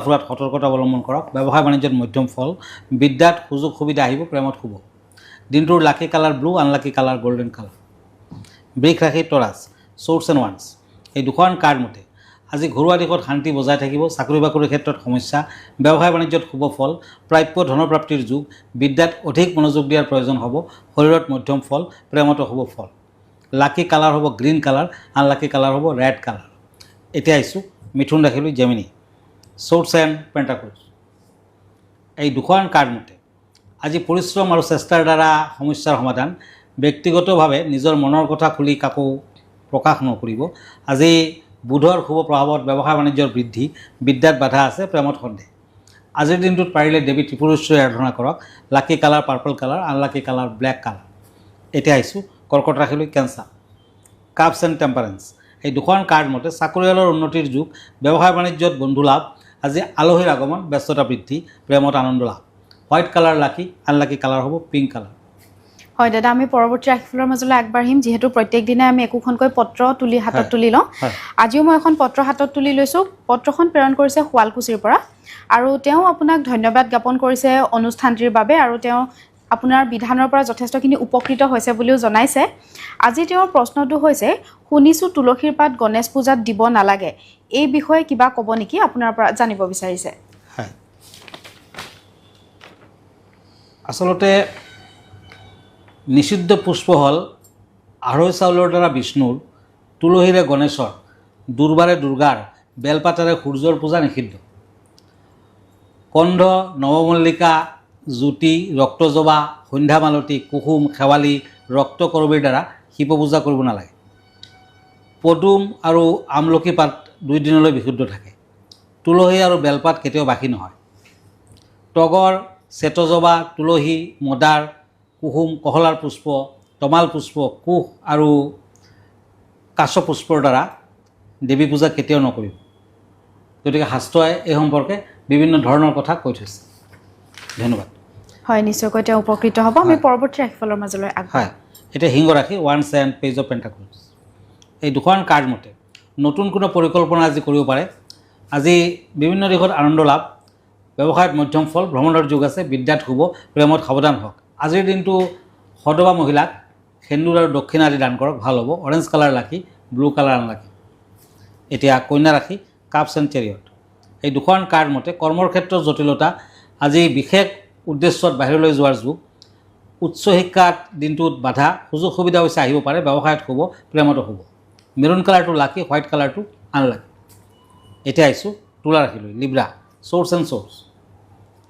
ফুৰাত সতৰ্কতা অৱলম্বন কৰক। ব্যৱসায় বাণিজ্যত মধ্যম ফল। বিদ্যাত সুযোগ সুবিধা আহিব, প্ৰেমত শুভ। দিনটোৰ lucky colour blue, unlucky colour golden colour. বৃষ ৰাশি টৰাছ, চোৰ্টছ এণ্ড ওৱান্স। এই দুখন কাৰ্ড মতে আজি ঘৰুৱা দিশত শান্তি বজাই থাকিব। চাকৰি বাকৰিৰ ক্ষেত্ৰত সমস্যা, ব্যৱসায় বাণিজ্যত শুভ ফল, প্ৰাপ্য ধনপ্ৰাপ্তিৰ যুগ। বিদ্যাত অধিক মনোযোগ দিয়াৰ প্ৰয়োজন হ'ব। শৰীৰত মধ্যম ফল, প্ৰেমতো শুভ ফল। লাকি কালাৰ হ'ব গ্ৰীণ কালাৰ, আনলাকি কালাৰ হ'ব ৰেড কালাৰ। এতিয়া আহিছোঁ মিথুন ৰাশিলৈ, জেমিনি, চোৰ্টছ এণ্ড পেণ্টাকলছ। এই দুখন কাৰ্ড মতে আজি পৰিশ্ৰম আৰু চেষ্টাৰ দ্বাৰা সমস্যাৰ সমাধান। ব্যক্তিগতভাৱে নিজৰ মনৰ কথা খুলি কাকো প্ৰকাশ নকৰিব। আজি বুধৰ শুভ প্ৰভাৱত ব্যৱসায় বাণিজ্যৰ বৃদ্ধি। বিদ্যাত বাধা আছে, প্ৰেমত সন্দেহ। আজিৰ দিনটোত পাৰিলে দেৱী ত্ৰিপুৰেশ্বৰী আৰাধনা কৰক। Lucky colour purple colour, unlucky colour black colour. এতিয়া আহিছোঁ কৰ্কট ৰাশিলৈ, কেঞ্চাৰ, কাপছ এণ্ড টেম্পাৰেন্স। এই দুখন কাৰ্ড মতে চাকৰিয়ালৰ উন্নতিৰ যুগ। ব্যৱসায় বাণিজ্যত বন্ধু লাভ। আজি আলহীৰ আগমন, ব্যস্ততা বৃদ্ধি, প্ৰেমত আনন্দ লাভ। হোৱাইট কালাৰ লাকি, আনলাকি কালাৰ হ'ব পিংক কালাৰ। হয় দাদা, আমি পৰৱৰ্তী ৰাশিফলৰ মাজলৈ আগবাঢ়িম। যিহেতু প্ৰত্যেক দিনাই আমি একোখনকৈ পত্ৰ তুলি হাতত তুলি লওঁ, আজিও মই এখন পত্ৰ হাতত তুলি লৈছোঁ। পত্ৰখন প্ৰেৰণ কৰিছে শুৱালকুছিৰ পৰা, আৰু তেওঁ আপোনাক ধন্যবাদ জ্ঞাপন কৰিছে অনুষ্ঠানটিৰ বাবে, আৰু তেওঁ আপোনাৰ বিধানৰ পৰা যথেষ্টখিনি উপকৃত হৈছে বুলিও জনাইছে। আজি তেওঁৰ প্ৰশ্নটো হৈছে, শুনিছোঁ তুলসীৰ পাত গণেশ পূজাত দিব নালাগে, এই বিষয়ে কিবা ক'ব নেকি, আপোনাৰ পৰা জানিব বিচাৰিছে। হয়, আচলতে নিষিদ্ধ পুষ্প হ'ল আঢ়ৈ চাউলৰ দ্বাৰা বিষ্ণুৰ, তুলসীৰে গণেশৰ, দুৰ্বাৰে দুৰ্গাৰ, বেলপাতেৰে সূৰ্যৰ পূজা নিষিদ্ধ। কণ্ঠ, নৱমল্লিকা, জ্যোতি, ৰক্তজবা, সন্ধ্যামালতী, কুসুম, শেৱালি, ৰক্তকৰবীৰ দ্বাৰা শিৱ পূজা কৰিব নালাগে। পদুম আৰু আমলখি পাত 2 দিনলৈ বিশুদ্ধ থাকে। তুলসী আৰু বেলপাত কেতিয়াও বাসী নহয়। তগৰ, শ্বেতজবা, তুলসী, মদাৰ, কুসুম, কহলাৰ পুষ্প, তমাল পুষ্প, কুশ আৰু কাছ পুষ্পৰ দ্বাৰা দেৱী পূজা কেতিয়াও নকৰিব। গতিকে শাস্ত্ৰই এই সম্পৰ্কে বিভিন্ন ধৰণৰ কথা কৈ থৈছে। ধন্যবাদ। হয়, নিশ্চয়কৈ তেওঁ উপকৃত হ'ব। আমি পৰৱৰ্তী ৰাশিফলৰ মাজলৈ হয়, এতিয়া সিংহ ৰাশি, ওৱান্স এণ্ড পেজ অফ পেণ্টাকলছ। এই দুখন কাৰ্ড মতে নতুন কোনো পৰিকল্পনা আজি কৰিব পাৰে। আজি বিভিন্ন দিশত আনন্দ লাভ। ব্যৱসায়ত মধ্যম ফল, ভ্ৰমণৰ যুগ আছে। বিদ্যাত শুভ, প্ৰেমত সাৱধান হওক। আজিৰ দিনটো সদবা মহিলাক সেন্দুৰ আৰু দক্ষিণা আদি দান কৰক, ভাল হ'ব। অৰেঞ্জ কালাৰ লাকি, ব্লু কালাৰ আনলাকি। এতিয়া কন্যা ৰাশি, কাপছ এণ্ড চেৰিয়ট। এই দুখন কাৰ্ড মতে কৰ্মৰ ক্ষেত্ৰত জটিলতা। আজি বিশেষ উদ্দেশ্যত বাহিৰলৈ যোৱাৰ যুগ। উচ্চ শিক্ষাত দিনটোত বাধা, সুযোগ সুবিধা হৈছে আহিব পাৰে। ব্যৱসায়ত শুভ, প্ৰেমতো শুভ। মেৰুণ কালাৰটো লাকি, হোৱাইট কালাৰটো আনলাকি। এতিয়া আহিছোঁ তুলা ৰাশিলৈ, লিব্ৰা, চোৰ্চ এণ্ড চোৰ্চ।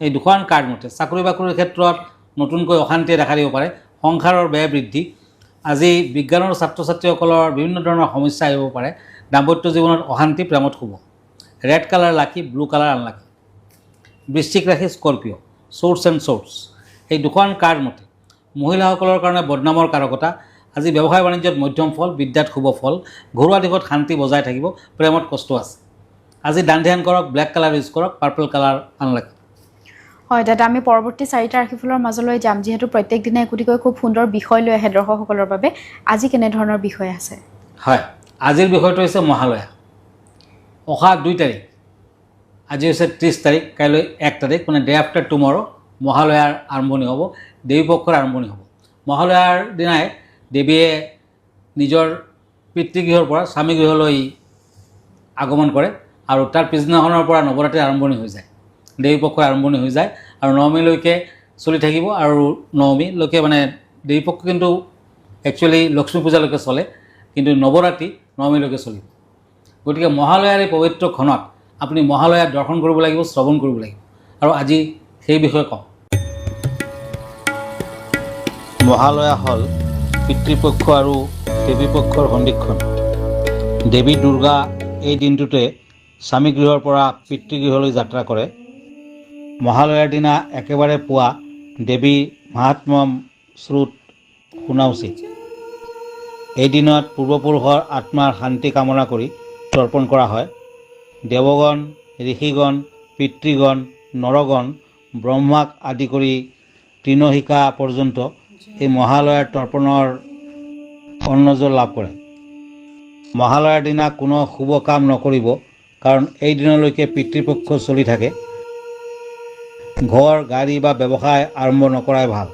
এই দুখন কাৰ্ড মতে চাকৰি বাকৰিৰ ক্ষেত্ৰত নতুনকৈ অশান্তিয়ে দেখা দিব পাৰে। সংসাৰৰ ব্যয় বৃদ্ধি। আজি বিজ্ঞানৰ ছাত্ৰ ছাত্ৰীসকলৰ বিভিন্ন ধৰণৰ সমস্যা আহিব পাৰে। দাম্পত্য জীৱনত অশান্তি, প্ৰেমত শুভ। ৰেড কালাৰ লাকি, ব্লু কালাৰ আনলাকি। বৃশ্চিক ৰাশি, স্কৰ্পিঅ, চোৰ্চ এণ্ড চোৰ্চ। এই দুখন কাৰ্ড মতে মহিলাসকলৰ কাৰণে বদনামৰ কাৰকতা। আজি ব্যৱসায় বাণিজ্যত মধ্যম ফল, বিদ্যাত শুভ ফল। ঘৰুৱা দিশত শান্তি বজাই থাকিব, প্ৰেমত কষ্ট আছে। আজি দান ধ্যান কৰক, ব্লেক কালাৰ ইউজ কৰক, পাৰ্পল কালাৰ আনলাকি। হয় দাদা, আমি পৰৱৰ্তী 4টা ৰাশিফলৰ মাজলৈ যাম। যিহেতু প্ৰত্যেক দিনাই একোটিকৈ খুব সুন্দৰ বিষয় লৈ আহে দৰ্শকসকলৰ বাবে, আজি কেনেধৰণৰ বিষয় আছে? হয়, আজিৰ বিষয়টো হৈছে মহালয়া। অহা 2 তাৰিখ, আজি হৈছে 30 তাৰিখ, কাইলৈ 1 তাৰিখ, মানে ডে আফটাৰ টুমৰ' মহালয়াৰ আৰম্ভণি হ'ব, দেৱী পক্ষৰ আৰম্ভণি হ'ব। মহালয়াৰ দিনাই দেৱীয়ে নিজৰ পিতৃগৃহৰ পৰা স্বামীগৃহলৈ আগমন কৰে, আৰু তাৰ পিছদিনাখনৰ পৰা নৱৰাত্ৰি আৰম্ভণি হৈ যায়, দেৱী পক্ষৰ আৰম্ভণি হৈ যায়, আৰু নৱমীলৈকে চলি থাকিব। আৰু নৱমীলৈকে মানে দেৱী পক্ষ কিন্তু একচুৱেলি লক্ষ্মী পূজালৈকে চলে, কিন্তু নৱৰাত্ৰি নৱমীলৈকে চলিব। গতিকে মহালয়াৰ এই পবিত্ৰ ক্ষণত আপুনি মহালয়া দৰ্শন কৰিব লাগিব, শ্ৰৱণ কৰিব লাগিব, আৰু আজি সেই বিষয়ে কওঁ। মহালয়া হ'ল পিতৃপক্ষ আৰু দেৱী পক্ষৰ সন্ধিক্ষণ। দেৱী দুৰ্গা এই দিনটোতে স্বামীগৃহৰ পৰা পিতৃগৃহলৈ যাত্ৰা কৰে। মহালয়াৰ দিনা একেবাৰে পুৱা দেৱী মাহাত্ম্যম শ্ৰুত শুনা উচিত। এই দিনত পূৰ্বপুৰুষৰ আত্মাৰ শান্তি কামনা কৰি তৰ্পণ কৰা হয়। দেৱগণ, ঋষিগণ, পিতৃগণ, নৰগণ, ব্ৰহ্মাক আদি কৰি তৃণশিখা পৰ্যন্ত এই মহালয়াৰ তৰ্পণৰ অন্নজল লাভ কৰে। মহালয়াৰ দিনা কোনো শুভ কাম নকৰিব, কাৰণ এই দিনলৈকে পিতৃপক্ষ চলি থাকে। ঘৰ, গাড়ী বা ব্যৱসায় আৰম্ভ নকৰাই ভাল।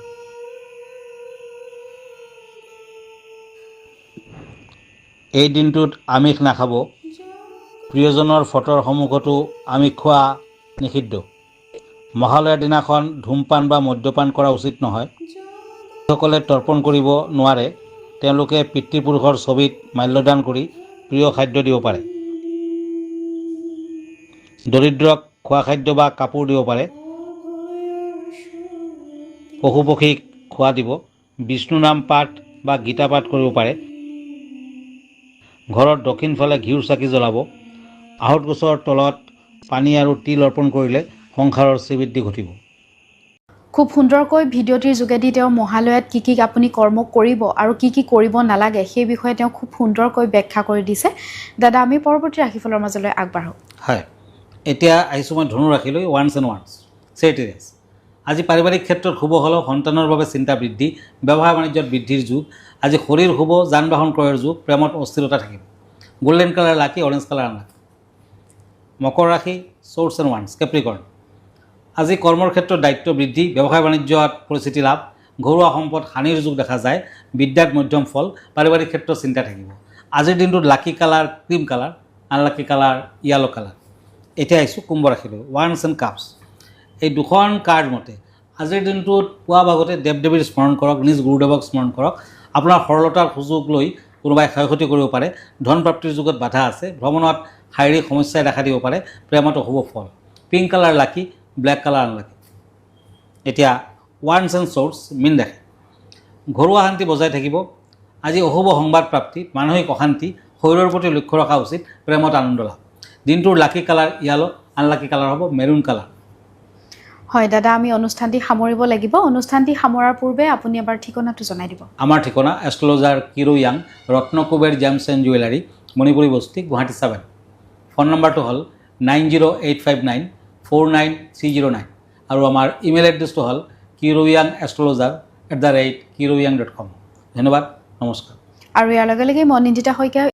এই দিনটোত আমিষ নাখাব। প্ৰিয়জনৰ ফটোৰ সন্মুখতো আমিষ খোৱা নিষিদ্ধ। মহালয়াৰ দিনাখন ধূমপান বা মদ্যপান কৰা উচিত নহয়। যিসকলে তৰ্পণ কৰিব নোৱাৰে তেওঁলোকে পিতৃপুৰুষৰ ছবিত মাল্যদান কৰি প্ৰিয় খাদ্য দিব পাৰে। দৰিদ্ৰক খোৱা খাদ্য বা কাপোৰ দিব পাৰে। পশু পক্ষীক খোৱা দিব। বিষ্ণু নাম পাঠ বা গীতা পাঠ কৰিব পাৰে। ঘৰত দক্ষিণ ফালে ঘিউৰ চাকি জ্বলাব। আহঁত গছৰ তলত পানী আৰু তিল অৰ্পণ কৰিলে সংসাৰৰ শ্ৰীবৃদ্ধি ঘটিব। খুব সুন্দৰকৈ ভিডিঅ'টিৰ যোগেদি তেওঁ মহালয়াত কি আপুনি কৰ্ম কৰিব আৰু কি কৰিব নালাগে সেই বিষয়ে তেওঁ খুব সুন্দৰকৈ ব্যাখ্যা কৰি দিছে। দাদা আমি পৰৱৰ্তী ৰাশিফলৰ মাজলৈ আগবাঢ়ো। হয়, এতিয়া আহিছোঁ মই ধনু ৰাশিলৈ। ওৱান্স এণ্ড ওৱান্স চেৰিটেৰিয়াছ। আজি পাৰিবাৰিক ক্ষেত্ৰত শুভ হ'লেও সন্তানৰ বাবে চিন্তা বৃদ্ধি। ব্যৱসায় বাণিজ্যত বৃদ্ধিৰ যুগ। আজি শৰীৰ শুভ, যান বাহন ক্ৰয়ৰ যুগ। প্ৰেমত অস্থিৰতা থাকিব। গোল্ডেন কালাৰ লাকি, অৰেঞ্জ কালাৰ আনলাকি। মকৰ ৰাশি চ'ৰ্ডছ এণ্ড ওৱান্স কেপ্ৰিকৰ্ণ। আজি কৰ্মৰ ক্ষেত্ৰত দায়িত্ব বৃদ্ধি। ব্যৱসায় বাণিজ্যত পৰিস্থিতি লাভ। ঘৰুৱা সম্পদ হানিৰ যুগ দেখা যায়। বিদ্যাত মধ্যম ফল। পাৰিবাৰিক ক্ষেত্ৰত চিন্তা থাকিব। আজিৰ দিনটোত lucky colour cream colour, unlucky colour yellow colour. এতিয়া আহিছোঁ কুম্ভ ৰাশিলৈ। ওৱান্স এণ্ড কাপছ। এই দুখন কাৰ্ড মতে আজিৰ দিনটোত পুৱা ভাগতে দেৱ দেৱীৰ স্মৰণ কৰক, নিজ গুৰুদেৱক স্মৰণ কৰক। আপোনাৰ সৰলতাৰ সুযোগ লৈ কোনোবাই ক্ষয় ক্ষতি কৰিব পাৰে। ধন প্ৰাপ্তিৰ যুগত বাধা আছে। ভ্ৰমণত শাৰীৰিক সমস্যাই দেখা দিব পাৰে। প্ৰেমত অশুভ ফল। পিংক কালাৰ লাকি, ব্লেক কালাৰ আনলাকি। এতিয়া ওৱান্স এণ্ড চ'ৰ্ডছ মীন ৰাশি। ঘৰুৱা শান্তি বজাই থাকিব। আজি অশুভ সংবাদ প্ৰাপ্তি, মানসিক অশান্তি। শৰীৰৰ প্ৰতি লক্ষ্য ৰখা উচিত। প্ৰেমত আনন্দ লাভ। দিনটোৰ lucky colour yellow, unlucky colour হ'ব মেৰুণ কালাৰ। হয় দাদা আমি অনুষ্ঠানটি সামৰিব লাগিব। অনুষ্ঠানটি সামৰাৰ পূৰ্বে আপুনি এবাৰ ঠিকনাটো জনাই দিব। আমাৰ ঠিকনা astrologer Kiro Yang, Ratnakuber gems and jewellery, Manipuri Basti, Guwahati 7। Phone নম্বৰটো হ'ল 9085949309 আৰু আমাৰ ইমেইল এড্ৰেছটো হ'ল kiroyangastrologer@kiroyang.com। ধন্যবাদ, নমস্কাৰ। আৰু ইয়াৰ লগে লগে মই নিন্দিতা শইকীয়া